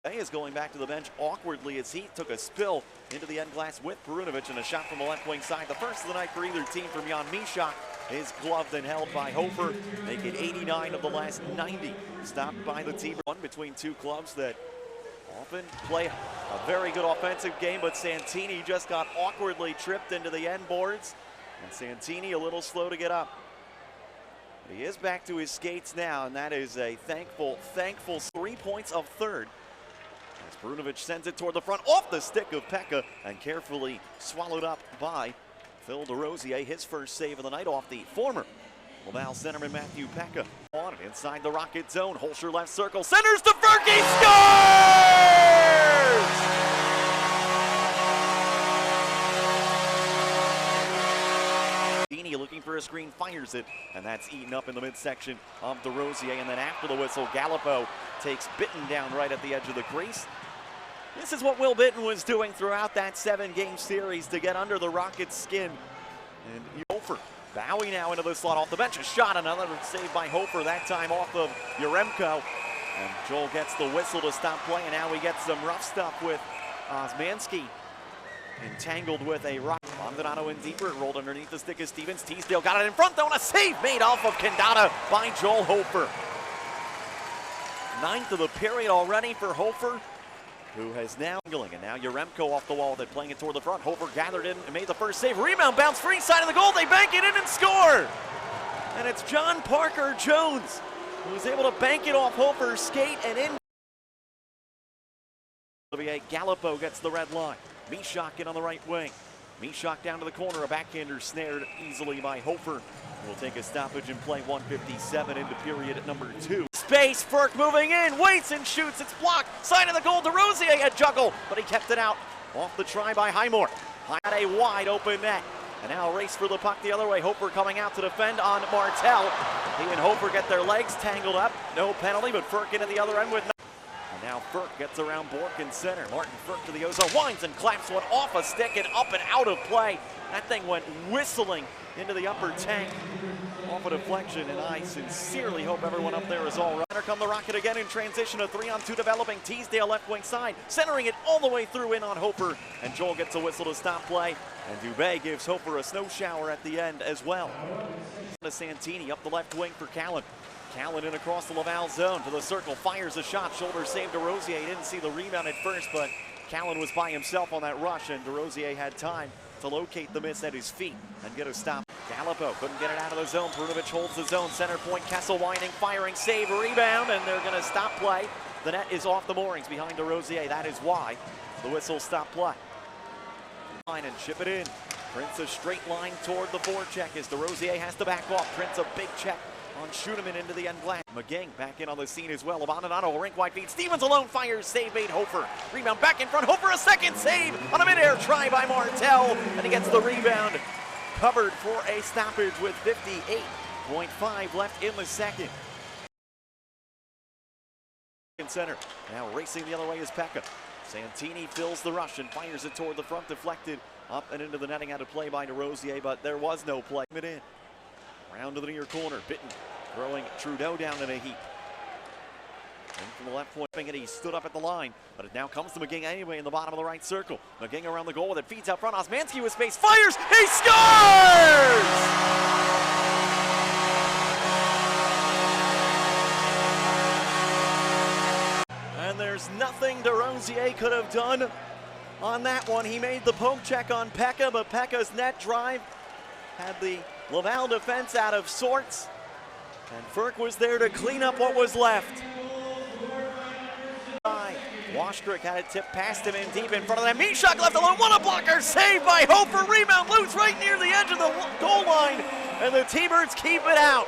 Is going back to the bench awkwardly as he took a spill into the end glass with Perunovic, and a shot from the left wing side. The first of the night for either team from Jan Mishak is gloved and held by Hofer. Make it 89 of the last 90. Stopped by the team. One between two clubs that often play a very good offensive game, but Santini just got awkwardly tripped into the end boards, and Santini a little slow to get up. But he is back to his skates now, and that is a thankful 3 points of third. As Perunovic sends it toward the front off the stick of Pekka and carefully swallowed up by Phil DeRosier. His first save of the night off the former Laval centerman Matthew Pekka. On it inside the Rocket zone. Holscher left circle. Centers to Fergie. Scores! Looking for a screen, fires it, and that's eaten up in the midsection of DeRosier. And then after the whistle, Gallipo takes Bitton down right at the edge of the crease. This is what Will Bitton was doing throughout that 7-game series to get under the Rockets' skin. And Hofer bowing now into the slot off the bench. A shot, another save by Hofer, that time off of Yaremko. And Joel gets the whistle to stop play, and now we get some rough stuff with Osmanski entangled with a rock. Bondonado in deeper, it rolled underneath the stick of Stevens. Teasdale got it in front though, and a save made off of Kendata by Joel Hofer. 9th of the period already for Hofer, who has now angling, and now Yaremko off the wall, they're playing it toward the front. Hofer gathered in and made the first save. Rebound bounce free side of the goal, they bank it in and score! And it's John Parker Jones who was able to bank it off Hofer's skate and in. Olivier Gallipo gets the red line. Mishak in on the right wing. Mishak down to the corner, a backhander snared easily by Hofer. We'll take a stoppage and play 1:57 into period at number 2. Space, Ferk moving in, waits and shoots, it's blocked. Side of the goal, DeRosier had juggle, but he kept it out. Off the try by Highmore. Had a wide open net. And now a race for the puck the other way. Hofer coming out to defend on Martel. He and Hofer get their legs tangled up. No penalty, but Ferk in at the other end with no. And now Ferk gets around Bork in center. Martin Ferk to the ozone, winds and claps one off a stick and up and out of play. That thing went whistling into the upper tank. Off a deflection, and I sincerely hope everyone up there is all right. Here come the Rocket again in transition, a 3-on-2 developing. Teasdale left wing side, centering it all the way through in on Hofer, and Joel gets a whistle to stop play, and Dubé gives Hofer a snow shower at the end as well. To Santini up the left wing for Callan. Callan in across the Laval zone to the circle, fires a shot, shoulder save DeRosier. He didn't see the rebound at first, but Callan was by himself on that rush, and DeRosier had time to locate the miss at his feet and get a stop. Gallipo couldn't get it out of the zone. Perunovic holds the zone. Center point, Kessel winding, firing, save, rebound, and they're going to stop play. The net is off the moorings behind DeRosier. That is why the whistle stopped play. Line and chip it in. Prince a straight line toward the forecheck as DeRosier has to back off. Prince a big check on Schuneman into the end glass. McGing back in on the scene as well. Abandonado, rink wide feet. Stevens alone fires, save made Hofer. Rebound back in front. Hofer a second save on a midair try by Martel, and he gets the rebound. Covered for a stoppage with 58.5 left in the second. In center, now racing the other way is Pekka. Santini fills the rush and fires it toward the front, deflected up and into the netting, out of play by DeRosier, but there was no play. It in. Round to the near corner, Bitton throwing Trudeau down in a heap. And from the left point, he stood up at the line, but it now comes to McGing anyway in the bottom of the right circle. McGing around the goal with it, feeds out front. Osmanski with space, fires, he scores! And there's nothing DeRosier could have done on that one. He made the poke check on Pekka, but Pekka's net drive had the Laval defense out of sorts, and Ferk was there to clean up what was left. Washkrick had it tipped past him in deep in front of them. Mishak left alone, what a blocker, saved by Hofer, rebound loose right near the edge of the goal line, and the T-Birds keep it out.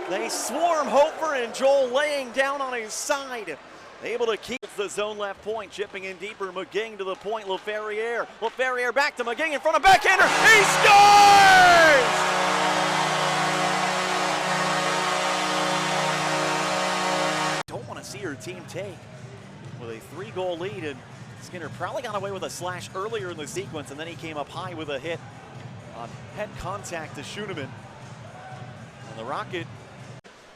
They swarm Hofer, and Joel laying down on his side, able to keep the zone left point, chipping in deeper. McGing to the point, LaFerriere. LaFerriere back to McGing in front of backhander, he scores! Don't want to see her team take with a 3-goal lead, and Skinner probably got away with a slash earlier in the sequence, and then he came up high with a hit on head contact to Schuneman. And the Rocket,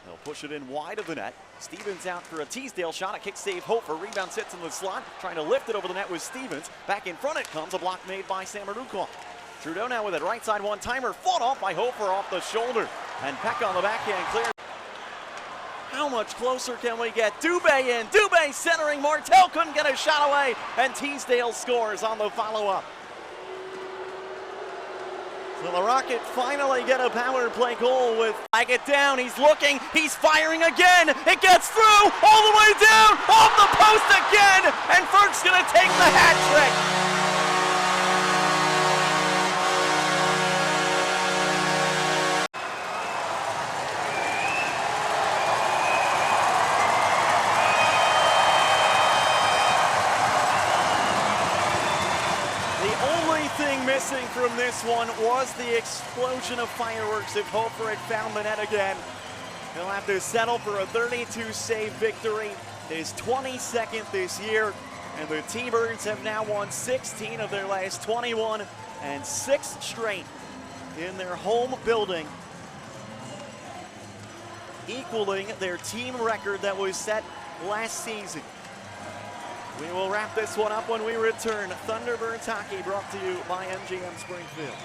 they'll push it in wide of the net. Stevens out for a Teasdale shot, a kick save, Hofer, rebound sits in the slot, trying to lift it over the net with Stevens. Back in front it comes, a block made by Samarukov. Trudeau now with it, right side one-timer, fought off by Hofer off the shoulder. And Peck on the backhand, clear. How much closer can we get? Dubé in, Dubé centering, Martel couldn't get a shot away, and Teasdale scores on the follow-up. So the Rocket finally get a power play goal with flag it down. He's looking, he's firing again. It gets through, all the way down, off the post again, and Ferk's gonna take the hat trick. Thing missing from this one was the explosion of fireworks if Hofer had found the net again. He'll have to settle for a 32 save victory, his 22nd this year, and the T-Birds have now won 16 of their last 21 and 6 straight in their home building, equaling their team record that was set last season. We will wrap this one up when we return. Thunderbirds hockey brought to you by MGM Springfield.